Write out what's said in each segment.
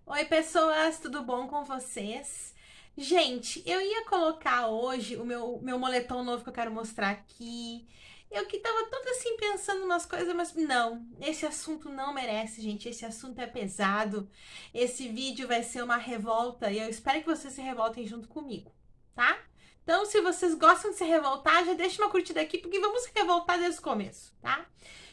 Oi, pessoas, tudo bom com vocês? Gente, eu ia colocar hoje o meu moletom novo que eu quero mostrar aqui. Eu que tava toda assim pensando umas coisas, mas não, esse assunto não merece, gente. Esse assunto é pesado. Esse vídeo vai ser uma revolta e eu espero que vocês se revoltem junto comigo, tá? Então, se vocês gostam de se revoltar, já deixa uma curtida aqui, porque vamos se revoltar desde o começo, tá?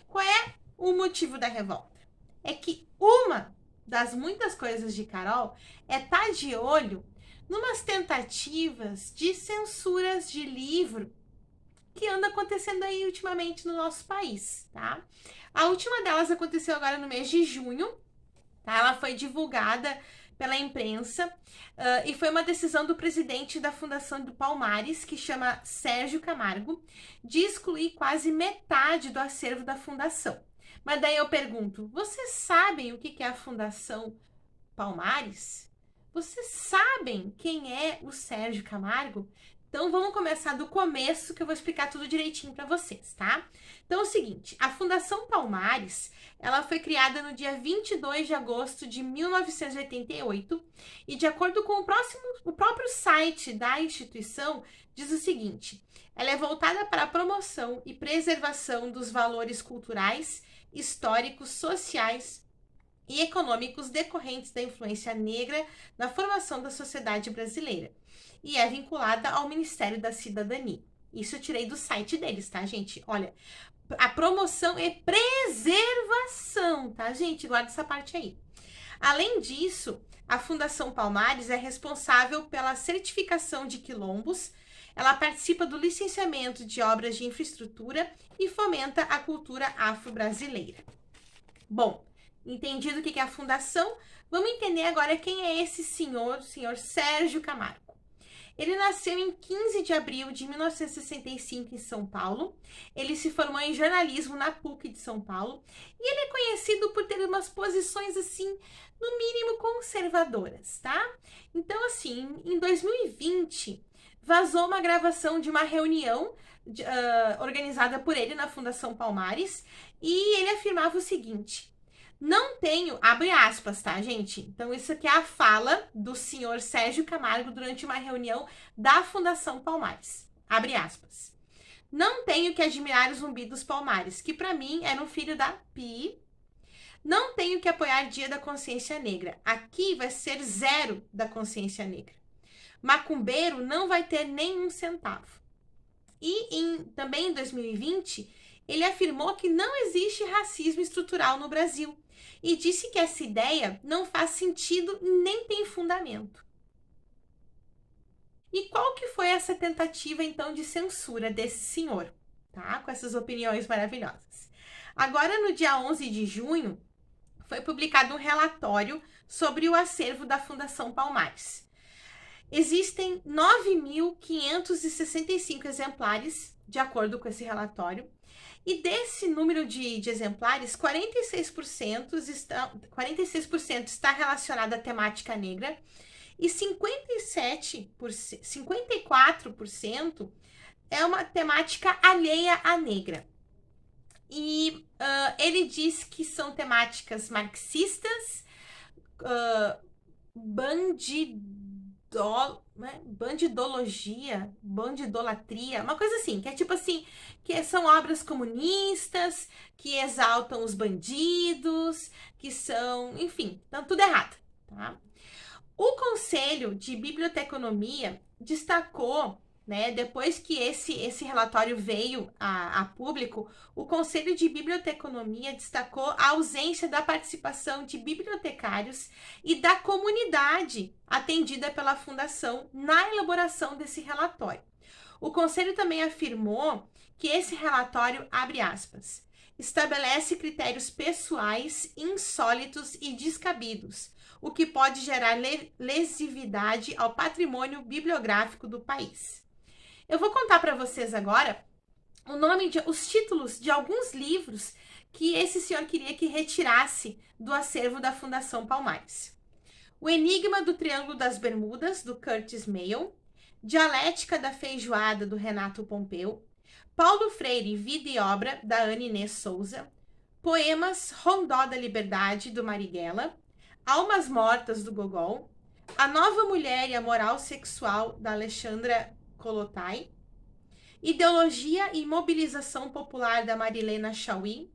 Qual é o motivo da revolta? É que uma das muitas coisas de Carol é estar de olho numas tentativas de censuras de livro que anda acontecendo aí ultimamente no nosso país, tá? A última delas aconteceu agora no mês de junho, tá? Ela foi divulgada pela imprensa e foi uma decisão do presidente da Fundação do Palmares, que chama Sérgio Camargo, de excluir quase metade do acervo da fundação. Mas daí eu pergunto, vocês sabem o que é a Fundação Palmares? Vocês sabem quem é o Sérgio Camargo? Então vamos começar do começo que eu vou explicar tudo direitinho para vocês, tá? Então é o seguinte, a Fundação Palmares, ela foi criada no dia 22 de agosto de 1988 e de acordo com o próprio site da instituição, diz o seguinte, ela é voltada para a promoção e preservação dos valores culturais, históricos, sociais e econômicos decorrentes da influência negra na formação da sociedade brasileira e é vinculada ao Ministério da Cidadania. Isso eu tirei do site deles, tá, gente? Olha, a promoção e preservação, tá, gente? Guarda essa parte aí. Além disso, a Fundação Palmares é responsável pela certificação de quilombos, ela participa do licenciamento de obras de infraestrutura e fomenta a cultura afro-brasileira. Bom, entendido o que é a fundação, vamos entender agora quem é esse senhor, o senhor Sérgio Camargo. Ele nasceu em 15 de abril de 1965 em São Paulo. Ele se formou em jornalismo na PUC de São Paulo. E ele é conhecido por ter umas posições, assim, no mínimo conservadoras, tá? Então, assim, em 2020, vazou uma gravação de uma reunião organizada por ele na Fundação Palmares. E ele afirmava o seguinte... Não tenho, abre aspas, tá, gente? Então, isso aqui é a fala do senhor Sérgio Camargo durante uma reunião da Fundação Palmares. Abre aspas. Não tenho que admirar o Zumbi dos Palmares, que para mim era um filho da Pi. Não tenho que apoiar Dia da Consciência Negra. Aqui vai ser zero da consciência negra. Macumbeiro não vai ter nenhum centavo. E também em 2020, ele afirmou que não existe racismo estrutural no Brasil e disse que essa ideia não faz sentido nem tem fundamento. E qual que foi essa tentativa, então, de censura desse senhor, tá? Com essas opiniões maravilhosas. Agora, no dia 11 de junho, foi publicado um relatório sobre o acervo da Fundação Palmares. Existem 9.565 exemplares, de acordo com esse relatório, e desse número de exemplares, 46% está relacionado à temática negra e 54% é uma temática alheia à negra. E ele diz que são temáticas marxistas, bandidolatria, uma coisa assim, que é tipo assim, que são obras comunistas, que exaltam os bandidos, que são, enfim, tá tudo errado, tá? O Conselho de Biblioteconomia destacou, né, depois que esse relatório veio a público, o Conselho de Biblioteconomia destacou a ausência da participação de bibliotecários e da comunidade atendida pela Fundação na elaboração desse relatório. O Conselho também afirmou que esse relatório, abre aspas, estabelece critérios pessoais, insólitos e descabidos, o que pode gerar lesividade ao patrimônio bibliográfico do país. Eu vou contar para vocês agora os títulos de alguns livros que esse senhor queria que retirasse do acervo da Fundação Palmares. O Enigma do Triângulo das Bermudas, do Curtis Mayo, Dialética da Feijoada, do Renato Pompeu, Paulo Freire, Vida e Obra, da Ana Inês Souza, Poemas Rondó da Liberdade, do Marighella, Almas Mortas, do Gogol, A Nova Mulher e a Moral Sexual, da Alexandra Kollontai, Ideologia e Mobilização Popular, da Marilena Chauí,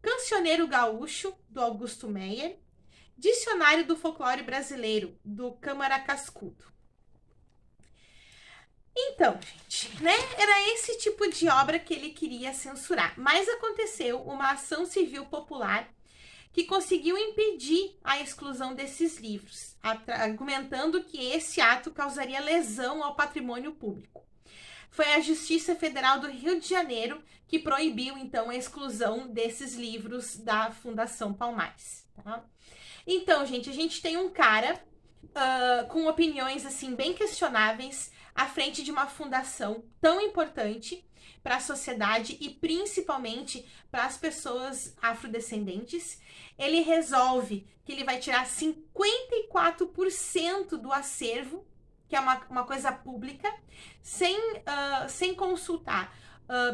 Cancioneiro Gaúcho, do Augusto Meyer, Dicionário do Folclore Brasileiro, do Câmara Cascudo. Então, gente, né? Era esse tipo de obra que ele queria censurar. Mas aconteceu uma ação civil popular que conseguiu impedir a exclusão desses livros, argumentando que esse ato causaria lesão ao patrimônio público. Foi a Justiça Federal do Rio de Janeiro que proibiu, então, a exclusão desses livros da Fundação Palmares. Tá? Então, gente, a gente tem um cara com opiniões, assim, bem questionáveis à frente de uma fundação tão importante para a sociedade e principalmente para as pessoas afrodescendentes. Ele resolve que ele vai tirar 54% do acervo, que é uma coisa pública, sem consultar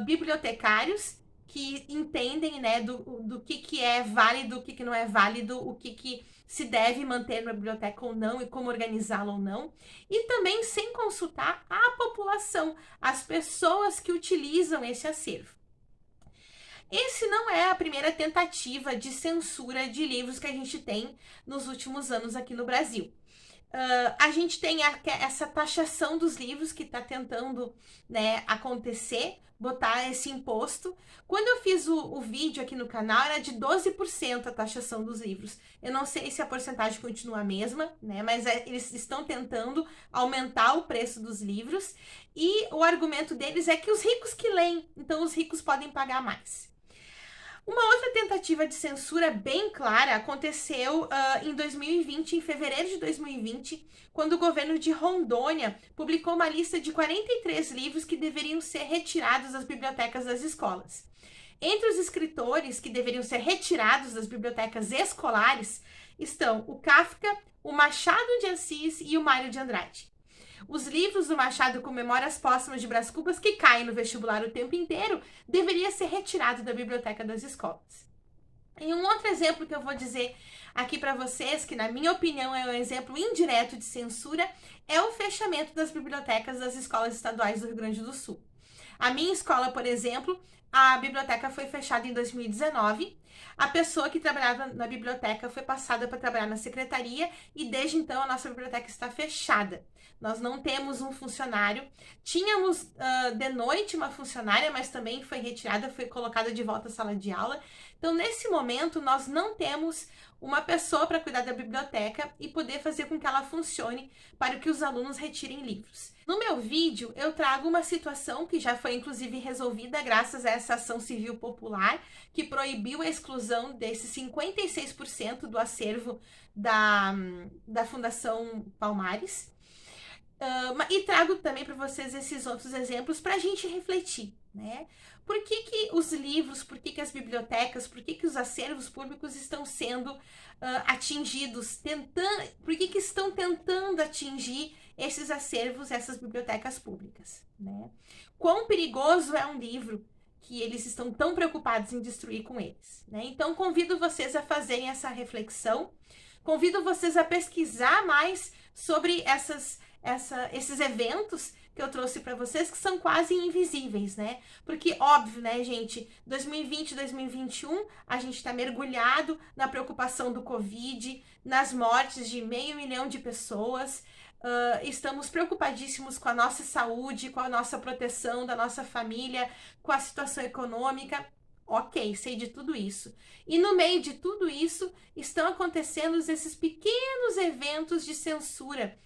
bibliotecários que entendem, né, do que é válido, o que não é válido, o que se deve manter na biblioteca ou não e como organizá-la ou não, e também sem consultar a população, as pessoas que utilizam esse acervo. Esse não é a primeira tentativa de censura de livros que a gente tem nos últimos anos aqui no Brasil. A gente tem essa taxação dos livros que está tentando, né, acontecer, botar esse imposto. Quando eu fiz o vídeo aqui no canal, era de 12% a taxação dos livros. Eu não sei se a porcentagem continua a mesma, né, mas eles estão tentando aumentar o preço dos livros e o argumento deles é que os ricos que leem, então os ricos podem pagar mais. Uma outra tentativa de censura bem clara aconteceu em 2020, em fevereiro de 2020, quando o governo de Rondônia publicou uma lista de 43 livros que deveriam ser retirados das bibliotecas das escolas. Entre os escritores que deveriam ser retirados das bibliotecas escolares estão o Kafka, o Machado de Assis e o Mário de Andrade. Os livros do Machado com Memórias Póstumas de Brás Cubas, que caem no vestibular o tempo inteiro, deveria ser retirado da biblioteca das escolas. E um outro exemplo que eu vou dizer aqui para vocês, que na minha opinião é um exemplo indireto de censura, é o fechamento das bibliotecas das escolas estaduais do Rio Grande do Sul. A minha escola, por exemplo, a biblioteca foi fechada em 2019. A pessoa que trabalhava na biblioteca foi passada para trabalhar na secretaria e desde então a nossa biblioteca está fechada. Nós não temos um funcionário. Tínhamos de noite uma funcionária, mas também foi retirada, foi colocada de volta à sala de aula. Então, nesse momento, nós não temos uma pessoa para cuidar da biblioteca e poder fazer com que ela funcione para que os alunos retirem livros. No meu vídeo, eu trago uma situação que já foi inclusive resolvida graças a essa ação civil popular que proibiu a exclusão desses 56% do acervo da Fundação Palmares. E trago também para vocês esses outros exemplos para a gente refletir, né? Por que os livros, por que as bibliotecas, por que os acervos públicos estão sendo atingidos, por que estão tentando atingir esses acervos, essas bibliotecas públicas, né? Quão perigoso é um livro que eles estão tão preocupados em destruir com eles, né? Então, convido vocês a fazerem essa reflexão, convido vocês a pesquisar mais sobre esses eventos que eu trouxe para vocês, que são quase invisíveis, né? Porque, óbvio, né, gente, 2020, 2021, a gente tá mergulhado na preocupação do Covid, nas mortes de 500 mil de pessoas, estamos preocupadíssimos com a nossa saúde, com a nossa proteção da nossa família, com a situação econômica. Ok, sei de tudo isso. E no meio de tudo isso, estão acontecendo esses pequenos eventos de censura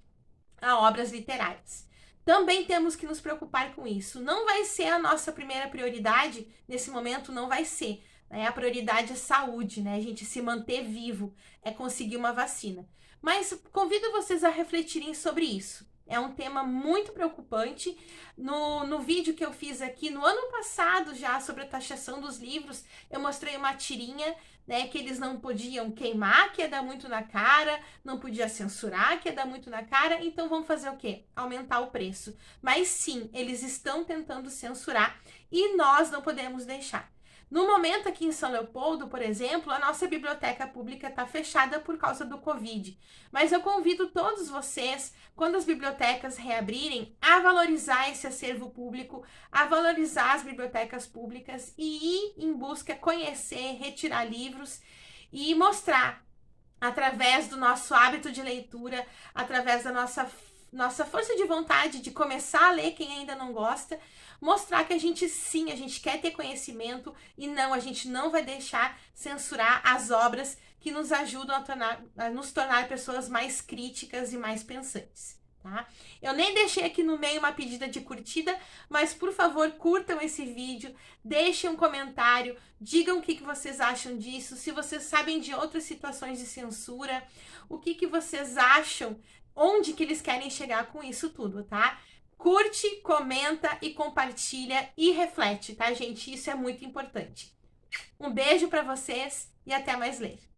a obras literárias. Também temos que nos preocupar com isso. Não vai ser a nossa primeira prioridade, nesse momento não vai ser. Né? A prioridade é saúde, né? A gente se manter vivo, é conseguir uma vacina. Mas convido vocês a refletirem sobre isso. É um tema muito preocupante. No vídeo que eu fiz aqui no ano passado já sobre a taxação dos livros, eu mostrei uma tirinha, né, que eles não podiam queimar, que ia dar muito na cara, não podia censurar, que ia dar muito na cara, então vamos fazer o quê? Aumentar o preço. Mas sim, eles estão tentando censurar e nós não podemos deixar. No momento aqui em São Leopoldo, por exemplo, a nossa biblioteca pública está fechada por causa do Covid. Mas eu convido todos vocês, quando as bibliotecas reabrirem, a valorizar esse acervo público, a valorizar as bibliotecas públicas e ir em busca, conhecer, retirar livros e mostrar, através do nosso hábito de leitura, através da nossa força de vontade de começar a ler quem ainda não gosta, mostrar que a gente sim, a gente quer ter conhecimento e não, a gente não vai deixar censurar as obras que nos ajudam a nos tornar pessoas mais críticas e mais pensantes. Tá? Eu nem deixei aqui no meio uma pedida de curtida, mas por favor curtam esse vídeo, deixem um comentário, digam o que vocês acham disso, se vocês sabem de outras situações de censura, o que vocês acham, onde que eles querem chegar com isso tudo, tá? Curte, comenta e compartilha e reflete, tá, gente? Isso é muito importante. Um beijo para vocês e até mais ler.